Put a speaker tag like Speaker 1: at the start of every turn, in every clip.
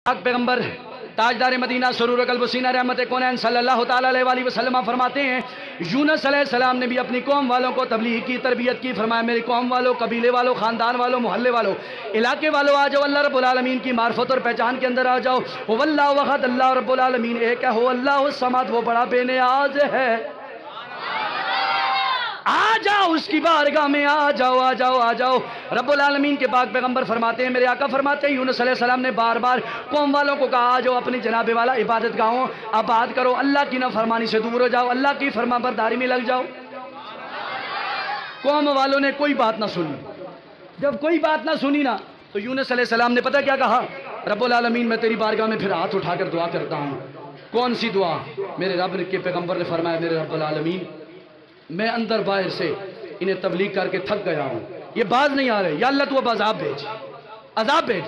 Speaker 1: پاک پیغمبر تاجدار مدینہ سرور قلب و سینہ رحمت کونین صلی اللہ تعالیٰ علیہ وسلم فرماتے ہیں یونس علیہ السلام نے بھی اپنی قوم والوں کو تبلیغ کی، تربیت کی. فرمایا میری قوم والوں، قبیلے والوں، خاندان والوں، محلے والوں، علاقے والوں آ جاؤ، اللہ رب العالمین کی معرفت اور پہچان کے اندر آ جاؤ. واللہ وحد، اللہ رب العالمین ایک ہے. اللہ الصمد، وہ بڑا بے نیاز ہے. آ جاؤ اس کی بارگاہ میں، آ جاؤ آ جاؤ آ جاؤ. رب العالمین کے پاک پیغمبر فرماتے ہیں، میرے آقا فرماتے ہیں یونس علیہ السلام نے بار بار قوم والوں کو کہا آ جاؤ اپنی جناب والا عبادت گاہوں آباد کرو، اللہ کی نافرمانی سے دور ہو جاؤ، اللہ کی فرما برداری میں لگ جاؤ. قوم والوں نے کوئی بات نہ سنی. جب کوئی بات نہ سنی نا تو یونس علیہ السلام نے پتہ کیا کہا؟ رب العالمین میں تیری بارگاہ میں پھر ہاتھ اٹھا کر دعا کرتا ہوں. کون سی دعا؟ میرے رب کے پیغمبر نے فرمایا میرے رب العالمین میں اندر باہر سے انہیں تبلیغ کر کے تھک گیا ہوں، یہ باز نہیں آ رہے، یا اللہ تو اب عذاب بھیج، عذاب بھیج.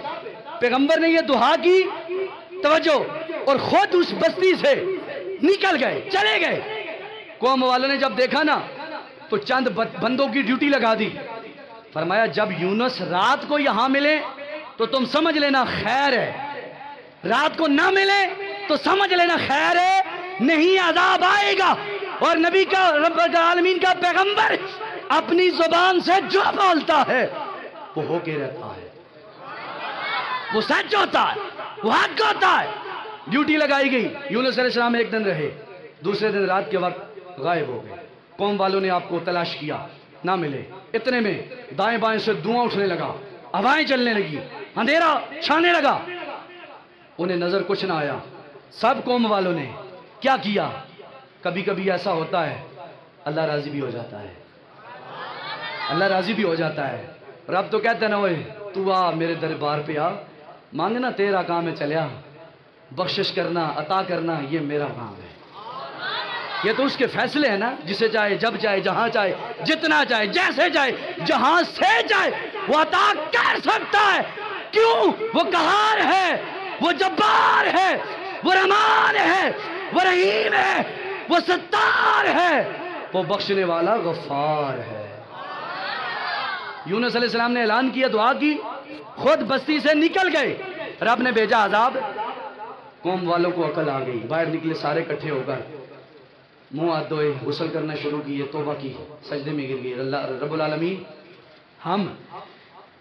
Speaker 1: پیغمبر نے یہ دعا کی، توجہ، اور خود اس بستی سے نکل گئے، چلے گئے. قوم والوں نے جب دیکھا نا تو چند بندوں کی ڈیوٹی لگا دی. فرمایا جب یونس رات کو یہاں ملے تو تم سمجھ لینا خیر ہے، رات کو نہ ملے تو سمجھ لینا خیر ہے، نہیں عذاب آئے گا. اور نبی کا رب العالمین کا پیغمبر اپنی زبان سے جو بولتا ہے وہ ہو کے رہتا ہے، وہ سچ ہوتا ہے، وہ حق ہوتا ہے. ڈیوٹی لگائی گئی. یونس علیہ السلام ایک دن رہے، دوسرے دن رات کے وقت غائب ہو گئے. قوم والوں نے آپ کو تلاش کیا، نہ ملے. اتنے میں دائیں بائیں سے دھواں اٹھنے لگا، ہوائیں چلنے لگی، اندھیرا چھانے لگا. انہیں نظر کچھ نہ آیا. سب قوم والوں نے کیا کیا؟ کبھی کبھی ایسا ہوتا ہے اللہ راضی بھی ہو جاتا ہے، اللہ راضی بھی ہو جاتا ہے. رب تو کہتا ہے نا اوئے تو آ میرے دربار پہ آ، مانگنا تیرا کام ہے، چلیا بخشش کرنا عطا کرنا یہ میرا کام ہے. یہ تو اس کے فیصلے ہیں نا، جسے چاہے جب چاہے جہاں چاہے جتنا چاہے جیسے چاہے جہاں سے چاہے وہ عطا کر سکتا ہے. کیوں؟ وہ قہار ہے، وہ جبار ہے، وہ رحمان ہے، وہ رحیم ہے، وہ ستار ہے، وہ بخشنے والا غفار ہے. یونس علیہ السلام نے اعلان کیا، دعا کی، خود بستی سے نکل گئے. رب نے بھیجا عذاب. قوم والوں کو عقل آ گئی، باہر نکلے سارے اکٹھے ہو کر منہ ہاتھ دھوئے، غسل کرنا شروع کیے، توبہ کی، سجدے میں گر گئے. اللہ رب العالمین ہم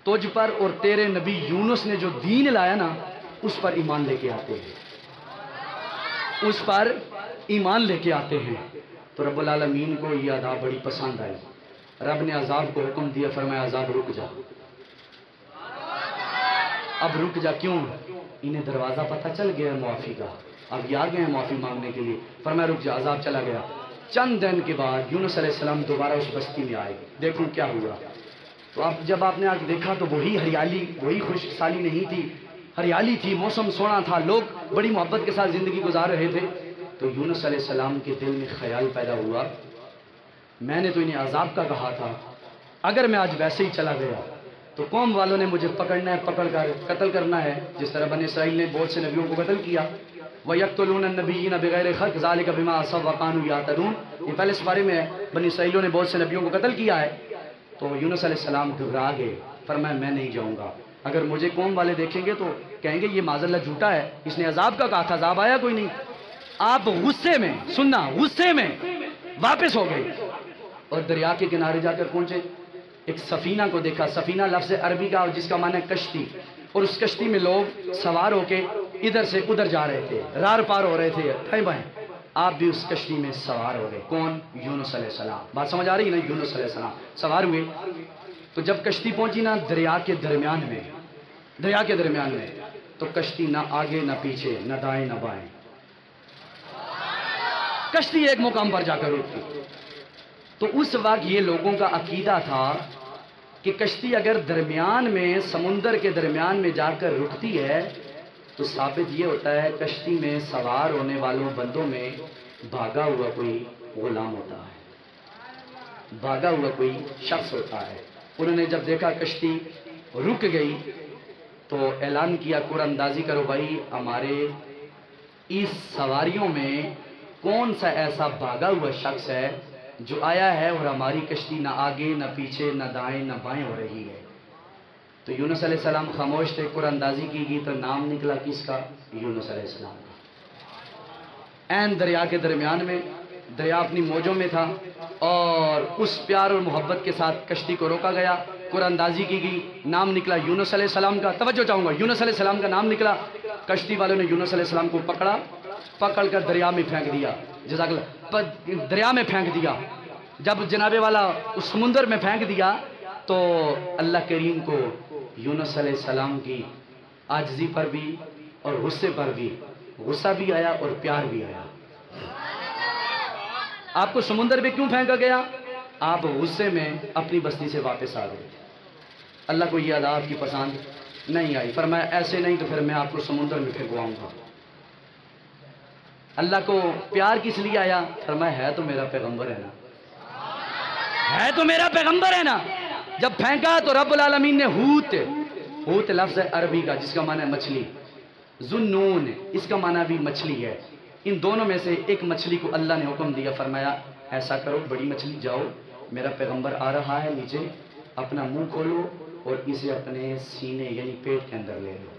Speaker 1: تجھ پر اور تیرے نبی یونس نے جو دین لایا نا اس پر ایمان لے کے آتے ہیں، اس پر ایمان لے کے آتے ہیں. تو رب العالمین کو یہ عذاب بڑی پسند آئی. رب نے عذاب کو حکم دیا، فرمایا عذاب رک جا، اب رک جا. کیوں؟ انہیں دروازہ پتہ چل گیا معافی کا، اب یہ آ گئے ہیں معافی مانگنے کے لیے. فرمایا رک جا. عذاب چلا گیا. چند دن کے بعد یونس علیہ السلام دوبارہ اس بستی میں آئے. دیکھوں کیا ہوا. تو جب آپ نے آج دیکھا تو وہی ہریالی، وہی خوش سالی نہیں تھی، ہریالی تھی، موسم سونا تھا، لوگ بڑی محبت کے ساتھ زندگی گزار رہے تھے. تو یونس علیہ السلام کے دل میں خیال پیدا ہوا، میں نے تو انہیں عذاب کا کہا تھا، اگر میں آج ویسے ہی چلا گیا تو قوم والوں نے مجھے پکڑنا ہے، پکڑ کر قتل کرنا ہے، جس طرح بنی اسرائیل نے بہت سے نبیوں کو قتل کیا. وَيَقْتُلُونَ النَّبِيِّينَ بِغَيْرِ حَقٍّ ذَلِكَ بِمَا عَصَوْا وَكَانُوا يَعْتَدُونَ. یہ پہلے اس بارے میں ہے، بنی اسرائیلوں نے بہت سے نبیوں کو قتل کیا ہے. تو یونس علیہ السلام گھبرا گئے. فرمایا میں نہیں جاؤں گا، اگر مجھے قوم والے دیکھیں گے تو کہیں گے یہ معاذ اللہ جھوٹا ہے، اس نے عذاب کا کہا تھا، عذاب آیا کوئی نہیں. آپ غصے میں، سننا، غصے میں واپس ہو گئے اور دریا کے کنارے جا کر پہنچے. ایک سفینہ کو دیکھا. سفینہ لفظ عربی کا جس کا معنی ہے کشتی، اور اس کشتی میں لوگ سوار ہو کے ادھر سے ادھر جا رہے تھے، رار پار ہو رہے تھے دائیں بائیں. آپ بھی اس کشتی میں سوار ہو گئے. کون؟ یونس علیہ السلام. بات سمجھ آ رہی ہے نا؟ یونس علیہ السلام سوار ہوئے. تو جب کشتی پہنچی نا دریا کے درمیان میں، دریا کے درمیان میں، تو کشتی نہ آگے نہ پیچھے، نہ دائیں نہ بائیں، کشتی ایک مقام پر جا کر رکی. تو اس وقت یہ لوگوں کا عقیدہ تھا کہ کشتی اگر درمیان میں، سمندر کے درمیان میں جا کر رکتی ہے تو ثابت یہ ہوتا ہے کشتی میں سوار ہونے والوں بندوں میں بھاگا ہوا کوئی غلام ہوتا ہے، بھاگا ہوا کوئی شخص ہوتا ہے. انہوں نے جب دیکھا کشتی رک گئی تو اعلان کیا قرآن اندازی کرو بھائی ہمارے اس سواریوں میں کون سا ایسا بھاگا ہوا شخص ہے جو آیا ہے اور ہماری کشتی نہ آگے نہ پیچھے نہ دائیں نہ بائیں ہو رہی ہے. تو یونس علیہ السلام خاموش تھے، قرآن اندازی کی گئی تو نام نکلا کس کا؟ یونس علیہ السلام کا۔ عین دریا کے درمیان میں، دریا اپنی موجوں میں تھا، اور اس پیار اور محبت کے ساتھ کشتی کو روکا گیا، قرآن اندازی کی گئی، نام نکلا یونس علیہ السلام کا۔ توجہ چاہوں گا، یونس علیہ السلام کا نام نکلا، کشتی والوں نے یونس علیہ السلام کو پکڑ کر دریا میں پھینک دیا، جزاک اللہ، دریا میں پھینک دیا۔ جب جناب والا اس سمندر میں پھینک دیا تو اللہ کریم کو یونس علیہ السلام کی عاجزی پر بھی اور غصے پر بھی غصہ بھی آیا اور پیار بھی آیا۔ آپ کو سمندر میں کیوں پھینکا گیا؟ آپ غصے میں اپنی بستی سے واپس آ گئے۔ اللہ کو یہ ادا آپ کی پسند نہیں آئی، فرمایا ایسے نہیں تو پھر میں آپ کو سمندر میں پھینکواؤں گا۔ اللہ کو پیار کس لیے آیا؟ فرمایا ہے تو میرا پیغمبر ہے نا، ہے تو میرا پیغمبر ہے نا۔ جب پھینکا تو رب العالمین نے ہوت لفظ ہے عربی کا جس کا معنی ہے مچھلی، ذُنُّون اس کا معنی بھی مچھلی ہے، ان دونوں میں سے ایک مچھلی کو اللہ نے حکم دیا، فرمایا ایسا کرو بڑی مچھلی جاؤ، میرا پیغمبر آ رہا ہے نیچے، اپنا منہ کھولو اور اسے اپنے سینے یعنی پیٹ کے اندر لے لو۔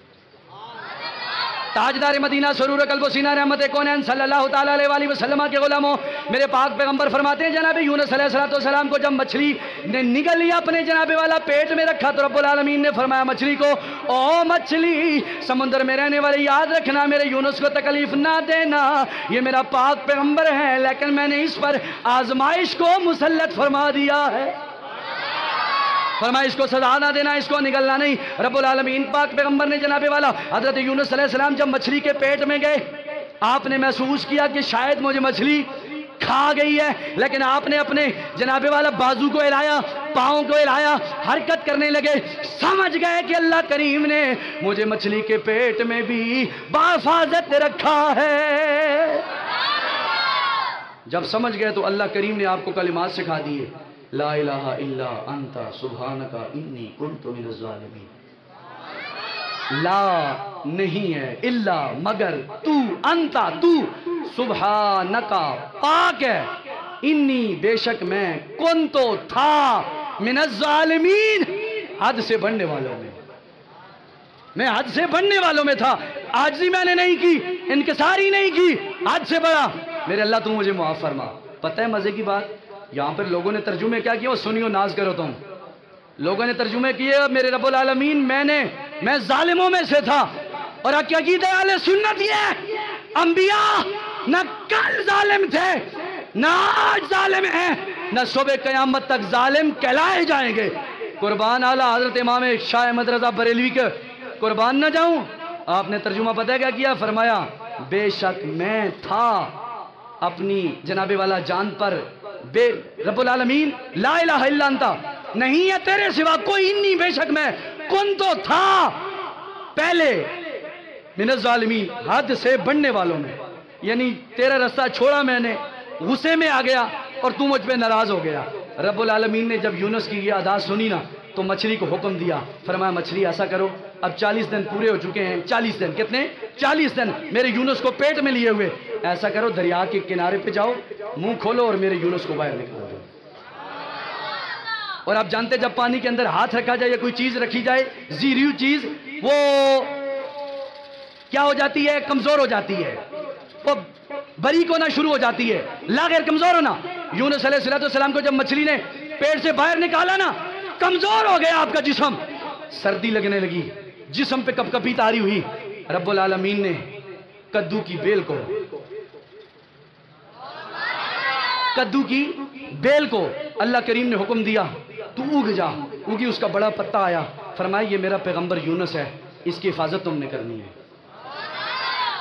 Speaker 1: تاجدار مدینہ سرور قلب و سینہ رحمت کونین صلی اللہ تعالیٰ علیہ وآلہ وسلم کے غلاموں، میرے پاک پیغمبر فرماتے ہیں جناب یونس علیہ السلام کو جب مچھلی نے نگل لیا اپنے جناب والا پیٹ میں رکھا تو رب العالمین نے فرمایا مچھلی کو، او مچھلی سمندر میں رہنے والے یاد رکھنا میرے یونس کو تکلیف نہ دینا، یہ میرا پاک پیغمبر ہے لیکن میں نے اس پر آزمائش کو مسلط فرما دیا ہے، فرمایا اس کو سزا نہ دینا، اس کو نگلنا نہیں۔ رب العالمین پاک پیغمبر نے جناب والا حضرت یونس علیہ السلام جب مچھلی کے پیٹ میں گئے، آپ نے محسوس کیا کہ شاید مجھے مچھلی کھا گئی ہے، لیکن آپ نے اپنے جناب والا بازو کو ہلایا، پاؤں کو ہلایا، حرکت کرنے لگے، سمجھ گئے کہ اللہ کریم نے مجھے مچھلی کے پیٹ میں بھی بحفاظت رکھا ہے۔ جب سمجھ گئے تو اللہ کریم نے آپ کو کلمات سکھا دیے، لا الہ الا انت سبحانک انی کنت من الظالمین۔ لا نہیں ہے، الا مگر، تو انتا تو، سبحانک پاک ہے، انی بے شک میں تھا من الظالمین حد سے بڑھنے والوں میں حد سے بڑھنے والوں میں تھا، عاجزی میں نے نہیں کی، انکساری نہیں کی، حد سے بڑھا، میرے اللہ تو مجھے معاف فرما۔ پتہ ہے مزے کی بات، یہاں پر لوگوں نے ترجمے کیا کیا، وہ سنیو ناز کرو تم، لوگوں نے ترجمے کیے میرے رب العالمین میں ظالموں میں سے تھا، اور عقیدہ اہل سنت یہ ہے انبیاء نہ کل ظالم تھے نہ آج ظالم ہیں نہ صبح قیامت تک ظالم کہلائے جائیں گے۔ قربان اعلیٰ حضرت امام شاہ احمد رضا بریلوی کے قربان نہ جاؤں، آپ نے ترجمہ پتہ ہے کیا کیا، فرمایا بے شک میں تھا اپنی جناب والا جان پر، بے رب العالمین لا الہ الا انتا نہیں ہے تیرے سوا کوئی، انی بے شک میں تو تھا پہلے من الظالمین حد سے بڑھنے والوں میں، یعنی تیرا رستہ چھوڑا میں نے، غصے میں آ گیا اور تو مجھ پہ ناراض ہو گیا۔ رب العالمین نے جب یونس کی یہ ادا سنی نا تو مچھلی کو حکم دیا، فرمایا مچھلی ایسا کرو، اب 40 دن پورے ہو چکے ہیں، 40 دن کتنے، 40 دن میرے یونس کو پیٹ میں لیے ہوئے، ایسا کرو دریا کے کنارے پہ جاؤ، منہ کھولو اور میرے یونس کو باہر نکالو۔ اور آپ جانتے جب پانی کے اندر ہاتھ رکھا جائے یا کوئی چیز رکھی جائے، زیریو چیز، وہ کیا ہو جاتی ہے، کمزور ہو جاتی ہے، وہ باریک ہونا شروع ہو جاتی ہے، لا غیر کمزور ہونا۔ یونس علیہ السلام کو جب مچھلی نے پیٹ سے باہر نکالا نا، کمزور ہو گیا آپ کا جسم، سردی لگنے لگی، جسم پہ کپ کپی تاری ہوئی، رب العالمین نے کدو کی بیل کو اللہ کریم نے حکم دیا تو اگ جا، اگی، اس کا بڑا پتہ آیا، فرمایا یہ میرا پیغمبر یونس ہے، اس کی حفاظت تم نے کرنی ہے۔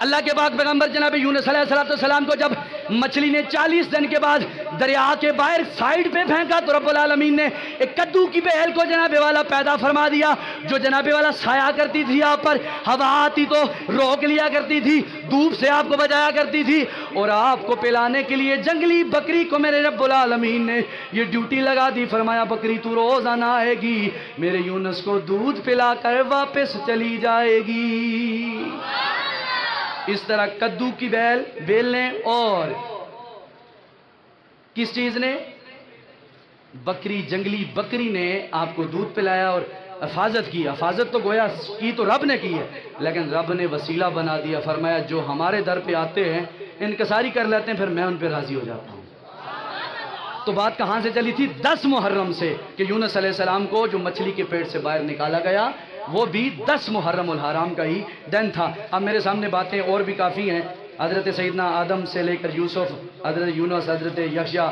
Speaker 1: اللہ کے پاک پیغمبر جناب یونس علیہ السلام کو جب مچھلی نے 40 دن کے بعد دریا کے باہر سائیڈ پہ پھینکا تو رب العالمین نے ایک کدو کی بیل کو جناب والا پیدا فرما دیا، جو جناب والا سایہ کرتی تھی آپ پر، ہوا آتی تو روک لیا کرتی تھی، دھوپ سے آپ کو بچایا کرتی تھی، اور آپ کو پلانے کے لیے جنگلی بکری کو میرے رب العالمین نے یہ ڈیوٹی لگا دی، فرمایا بکری تو روزانہ آئے گی، میرے یونس کو دودھ پلا کر واپس چلی جائے گی۔ اس طرح کدو کی بیل نے اور کس چیز نے، بکری، جنگلی بکری نے آپ کو دودھ پلایا، اور حفاظت کی، حفاظت تو گویا کی تو رب نے کی ہے، لیکن رب نے وسیلہ بنا دیا، فرمایا جو ہمارے در پہ آتے ہیں انکساری کر لیتے ہیں، پھر میں ان پہ راضی ہو جاتا ہوں۔ تو بات کہاں سے چلی تھی؟ 10 محرم سے، کہ یونس علیہ السلام کو جو مچھلی کے پیٹ سے باہر نکالا گیا وہ بھی 10 محرم الحرام کا ہی دن تھا۔ اب میرے سامنے باتیں اور بھی کافی ہیں، حضرت سیدنا آدم سے لے کر یوسف، حضرت یونس، حضرت یحییٰ،